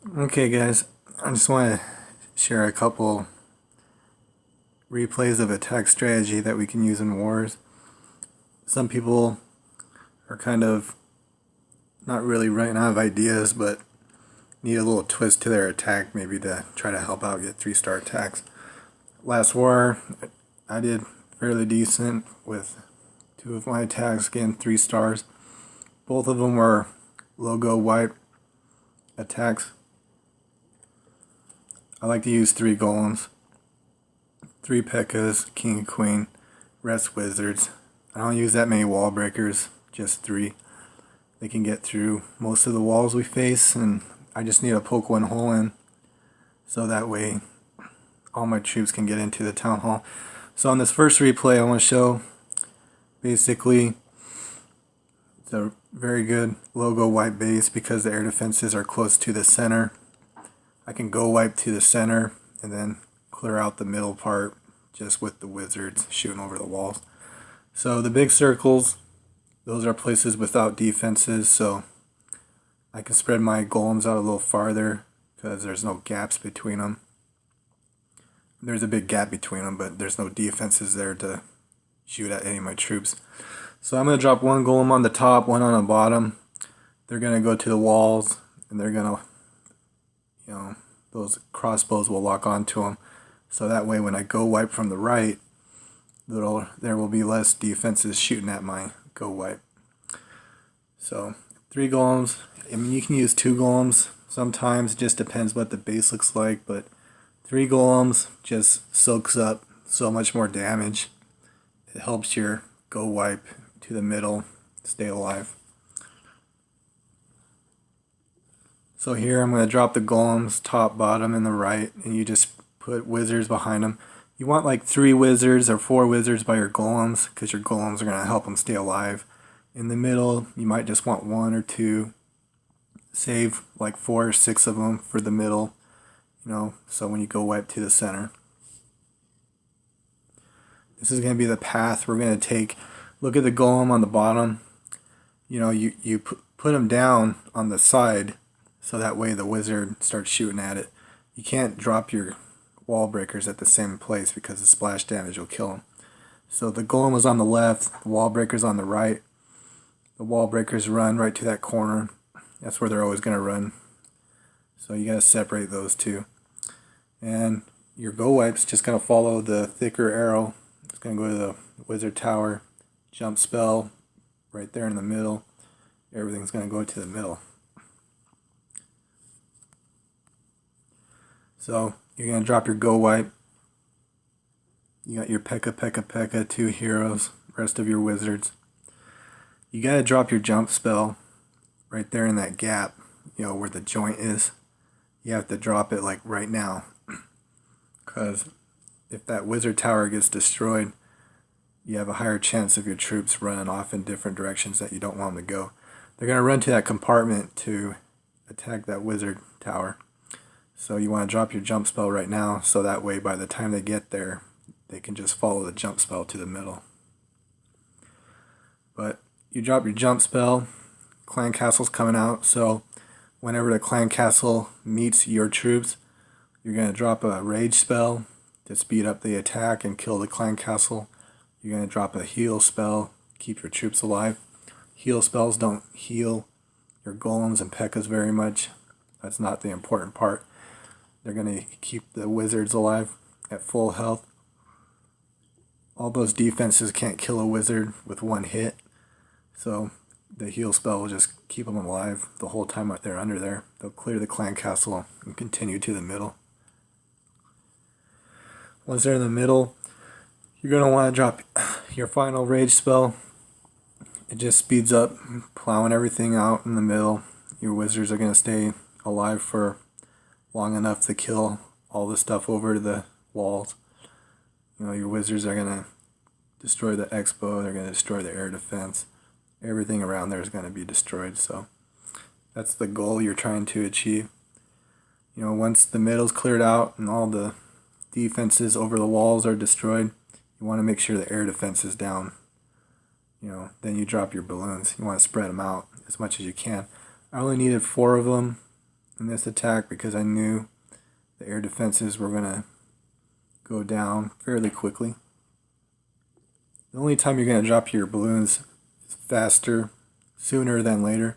Okay guys, I just want to share a couple replays of attack strategy that we can use in wars. Some people are kind of not really running out of ideas, but need a little twist to their attack, maybe to try to help out get 3-star attacks. Last war, I did fairly decent with 2 of my attacks getting 3 stars. Both of them were logowipe attacks. I like to use 3 golems, 3 P.E.K.K.A.s, king and queen, rest wizards. I don't use that many wall breakers, just 3. They can get through most of the walls we face, and I just need to poke one hole in, so that way all my troops can get into the town hall. So on this first replay I want to show, basically, it's a very good logowipe base because the air defenses are close to the center. I can gowipe to the center and then clear out the middle part just with the wizards shooting over the walls. So the big circles, those are places without defenses, so I can spread my golems out a little farther because there's no gaps between them. There's a big gap between them, but there's no defenses there to shoot at any of my troops. So I'm going to drop one golem on the top, one on the bottom. They're going to go to the walls, and they're going to, those crossbows will lock onto them. So that way when I gowipe from the right, there will be less defenses shooting at my gowipe. So 3 golems. I mean, you can use 2 golems sometimes. It just depends what the base looks like, but 3 golems just soaks up so much more damage. It helps your gowipe to the middle stay alive. So here I'm going to drop the golems top, bottom, and the right, and you just put wizards behind them. You want like 3 wizards or 4 wizards by your golems because your golems are going to help them stay alive. In the middle, you might just want 1 or 2. Save like 4 or 6 of them for the middle, so when you gowipe to the center. This is going to be the path we're going to take. Look at the golem on the bottom. You put them down on the side so that way the wizard starts shooting at it. You can't drop your wall breakers at the same place because the splash damage will kill them. So the golem is on the left, the wall breaker's on the right. The wall breakers run right to that corner. That's where they're always going to run. So you got to separate those two. And your gowipe's just going to follow the thicker arrow. It's going to go to the wizard tower, jump spell right there in the middle. Everything's going to go to the middle. So you're going to drop your gowipe. You got your P.E.K.K.A, 2 heroes, rest of your wizards. You got to drop your jump spell right there in that gap, where the joint is. You have to drop it like right now, because if that wizard tower gets destroyed, you have a higher chance of your troops running off in different directions that you don't want them to go. They're going to run to that compartment to attack that wizard tower. So you want to drop your jump spell right now, so that way by the time they get there, they can just follow the jump spell to the middle. But you drop your jump spell, clan castle's coming out, so whenever the clan castle meets your troops, you're going to drop a rage spell to speed up the attack and kill the clan castle. You're going to drop a heal spell, keep your troops alive. Heal spells don't heal your golems and P.E.K.K.A.s very much. That's not the important part. They're going to keep the wizards alive at full health. All those defenses can't kill a wizard with 1 hit. So the heal spell will just keep them alive the whole time they're under there. They'll clear the clan castle and continue to the middle. Once they're in the middle, you're going to want to drop your final rage spell. It just speeds up, plowing everything out in the middle. Your wizards are going to stay alive for long enough to kill all the stuff over the walls. Your wizards are going to destroy the expo, they're going to destroy the air defense. Everything around there is going to be destroyed, so that's the goal you're trying to achieve. Once the middle's cleared out and all the defenses over the walls are destroyed, you want to make sure the air defense is down. Then you drop your balloons. You want to spread them out as much as you can. I only needed 4 of them. in this attack because I knew the air defenses were going to go down fairly quickly. The only time you're going to drop your balloons faster, sooner than later,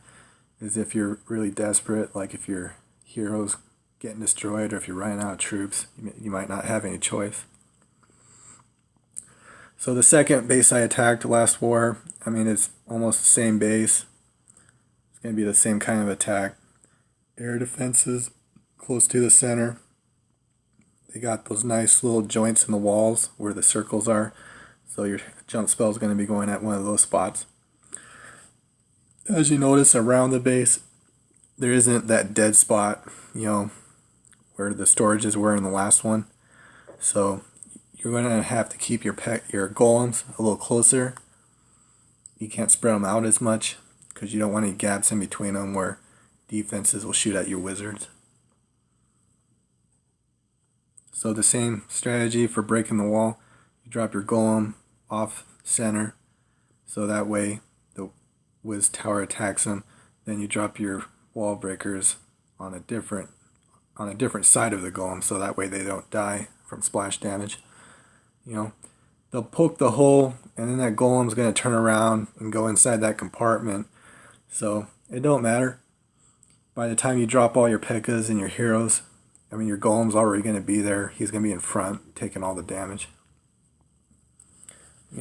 is if you're really desperate, like if your hero's getting destroyed or if you're running out of troops, you might not have any choice. So the second base I attacked last war, I mean, it's almost the same base. It's going to be the same kind of attack. Air defenses close to the center. They got those nice little joints in the walls where the circles are. So your jump spell is going to be going at one of those spots. As you notice around the base, there isn't that dead spot, where the storages were in the last one. So you're going to have to keep your golems a little closer. You can't spread them out as much because you don't want any gaps in between them where defenses will shoot at your wizards. So the same strategy for breaking the wall. You drop your golem off center, so that way the Wiz Tower attacks them. Then you drop your wall breakers on a different side of the golem, so that way they don't die from splash damage. They'll poke the hole, and then that golem's going to turn around and go inside that compartment. So it don't matter. By the time you drop all your P.E.K.K.A.s and your heroes, your golem's already going to be there. He's going to be in front, taking all the damage.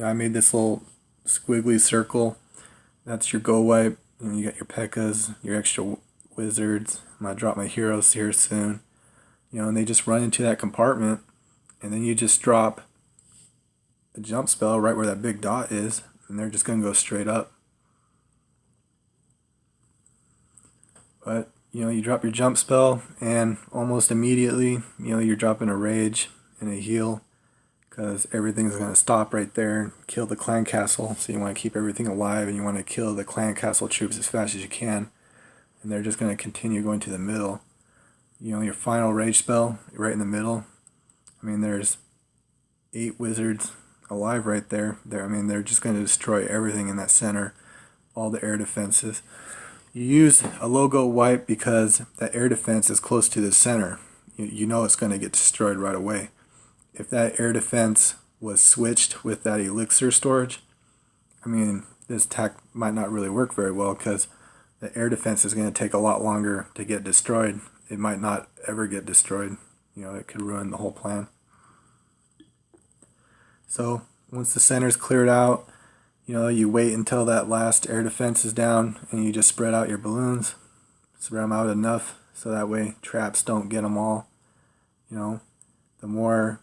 I made this little squiggly circle. That's your gowipe. You got your P.E.K.K.A.s, your extra wizards. I'm going to drop my heroes here soon. And they just run into that compartment, and then you just drop a jump spell right where that big dot is, and they're just going to go straight up. But, you drop your jump spell, and almost immediately, you're dropping a rage and a heal, because everything's going to stop right there and kill the clan castle. So you want to keep everything alive, and you want to kill the clan castle troops as fast as you can. And they're just going to continue going to the middle. Your final rage spell, right in the middle. There's 8 wizards alive right there. They're just going to destroy everything in that center, all the air defenses. You use a logowipe because that air defense is close to the center. You know it's going to get destroyed right away. If that air defense was switched with that elixir storage, this attack might not really work very well because the air defense is going to take a lot longer to get destroyed. It might not ever get destroyed. It could ruin the whole plan. So once the center's cleared out, you wait until that last air defense is down, and you just spread out your balloons. Spread them out enough so that way traps don't get them all. The more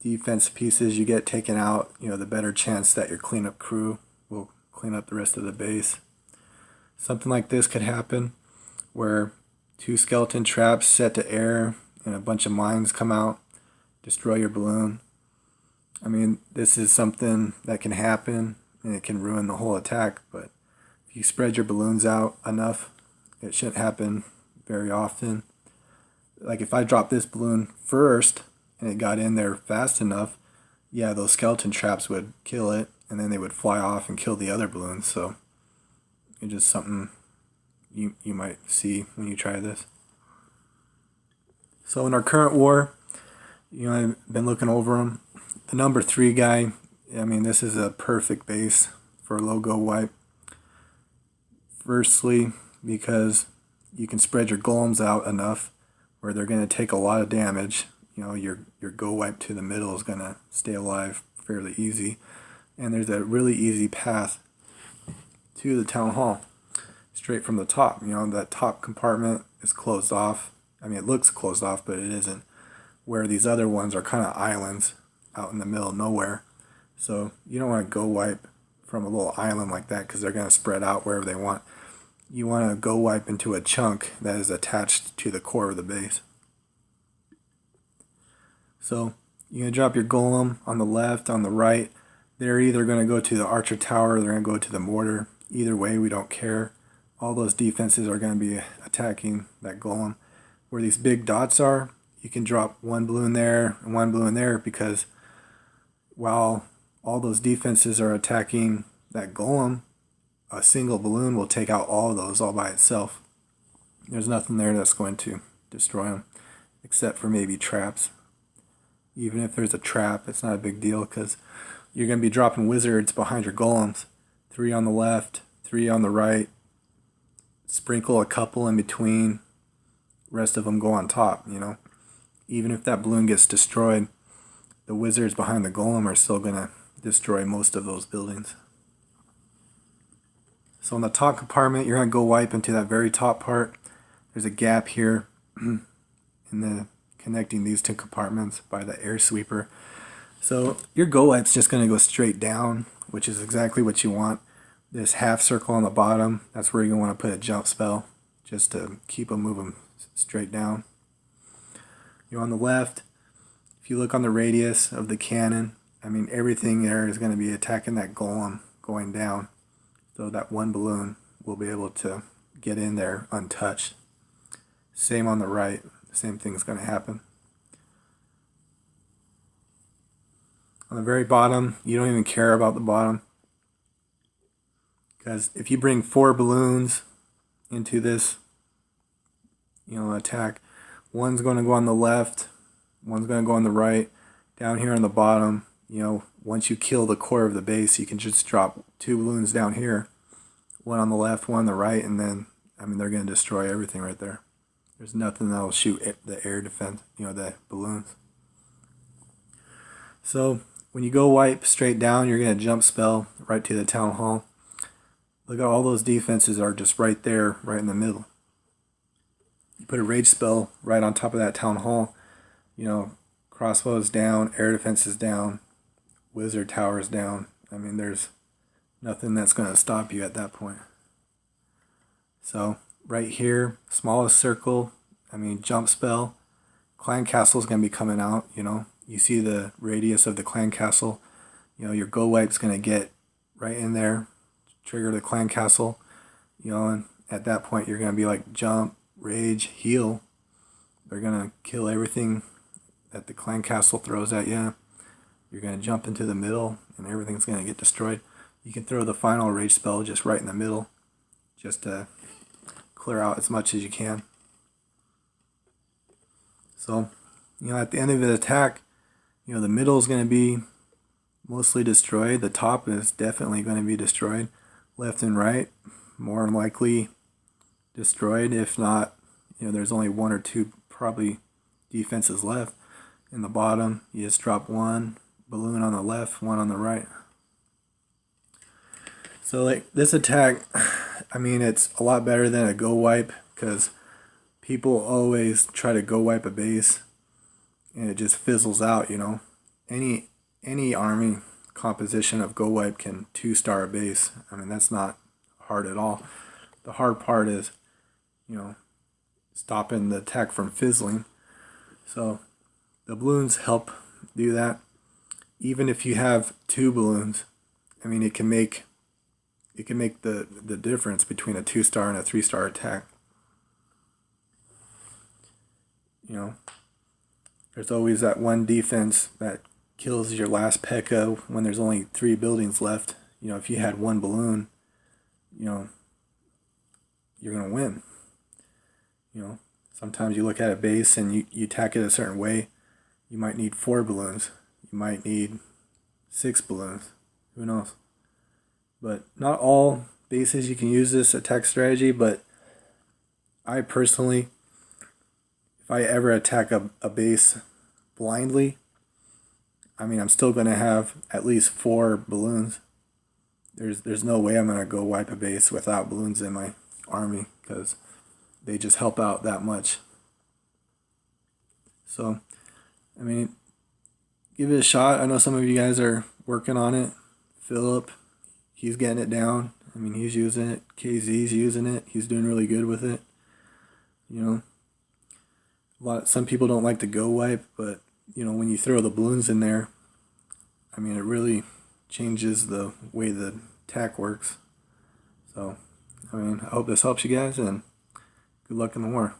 defense pieces you get taken out, the better chance that your cleanup crew will clean up the rest of the base. Something like this could happen where 2 skeleton traps set to air and a bunch of mines come out, destroy your balloon. This is something that can happen, and it can ruin the whole attack, but if you spread your balloons out enough, it shouldn't happen very often. Like if I dropped this balloon first and it got in there fast enough, yeah, those skeleton traps would kill it, and then they would fly off and kill the other balloons. So it's just something you might see when you try this. So in our current war, I've been looking over them. The number 3 guy, this is a perfect base for logowipe. Firstly, because you can spread your golems out enough where they're going to take a lot of damage. Your gowipe to the middle is going to stay alive fairly easy. And there's a really easy path to the town hall, straight from the top. That top compartment is closed off. It looks closed off, but it isn't. Where these other ones are kind of islands out in the middle of nowhere. So you don't want to gowipe from a little island like that because they're going to spread out wherever they want. You want to gowipe into a chunk that is attached to the core of the base. So you're going to drop your golem on the left, on the right. They're either going to go to the archer tower or they're going to go to the mortar. Either way, we don't care. All those defenses are going to be attacking that golem. Where these big dots are, you can drop 1 balloon there and 1 balloon there, because while all those defenses are attacking that golem, a single balloon will take out all of those all by itself. There's nothing there that's going to destroy them, except for maybe traps. Even if there's a trap, it's not a big deal because you're going to be dropping wizards behind your golems. 3 on the left, 3 on the right. Sprinkle a couple in between. Rest of them go on top, you know. Even if that balloon gets destroyed, the wizards behind the golem are still going to destroy most of those buildings. So in the top compartment, you're going to gowipe into that very top part. There's a gap here in the connecting these two compartments by the air sweeper. So your gowipe's just going to go straight down, which is exactly what you want. This half circle on the bottom, that's where you want to put a jump spell, just to keep them moving straight down. You're on the left. If you look on the radius of the cannon, I mean everything there is going to be attacking that golem going down. So that one balloon will be able to get in there untouched. Same on the right, the same thing is going to happen. On the very bottom, you don't even care about the bottom. Because if you bring 4 balloons into this, attack, one's going to go on the left, one's going to go on the right. Down here on the bottom, once you kill the core of the base, you can just drop 2 balloons down here. One on the left, one on the right, and then, they're going to destroy everything right there. There's nothing that will shoot the air defense, the balloons. So, when you gowipe straight down, you're going to jump spell right to the town hall. Look at all those defenses are just right there, right in the middle. You put a rage spell right on top of that town hall. Crossbow is down, air defense is down, wizard tower is down. There's nothing that's going to stop you at that point. So, right here, smallest circle, jump spell. Clan castle is going to be coming out, You see the radius of the clan castle. Your gowipe's going to get right in there, trigger the clan castle, and at that point you're going to be like jump, rage, heal. They're going to kill everything that the clan castle throws at you. You're going to jump into the middle and everything's going to get destroyed. You can throw the final rage spell just right in the middle, just to clear out as much as you can. So, at the end of the attack, the middle is going to be mostly destroyed. The top is definitely going to be destroyed. Left and right, more than likely destroyed. If not, there's only 1 or 2 probably defenses left. In the bottom, you just drop 1 balloon on the left, 1 on the right. So like this attack, it's a lot better than a gowipe because people always try to gowipe a base and it just fizzles out, Any army composition of gowipe can 2-star a base. That's not hard at all. The hard part is, stopping the attack from fizzling. So the balloons help do that. Even if you have 2 balloons, it can make the difference between a 2-star and a 3-star attack. There's always that one defense that kills your last P.E.K.K.A. when there's only 3 buildings left. If you had 1 balloon, you're going to win. Sometimes you look at a base and you attack it a certain way. You might need 4 balloons. You might need 6 balloons. Who knows? But not all bases you can use this attack strategy, but I personally, if I ever attack a base blindly, I'm still going to have at least 4 balloons. There's no way I'm going to go wipe a base without balloons in my army because they just help out that much. So, give it a shot. I know some of you guys are working on it. Philip, he's getting it down. He's using it. KZ's using it. He's doing really good with it. Some people don't like to gowipe, but when you throw the balloons in there, it really changes the way the attack works. So, I hope this helps you guys, and good luck in the war.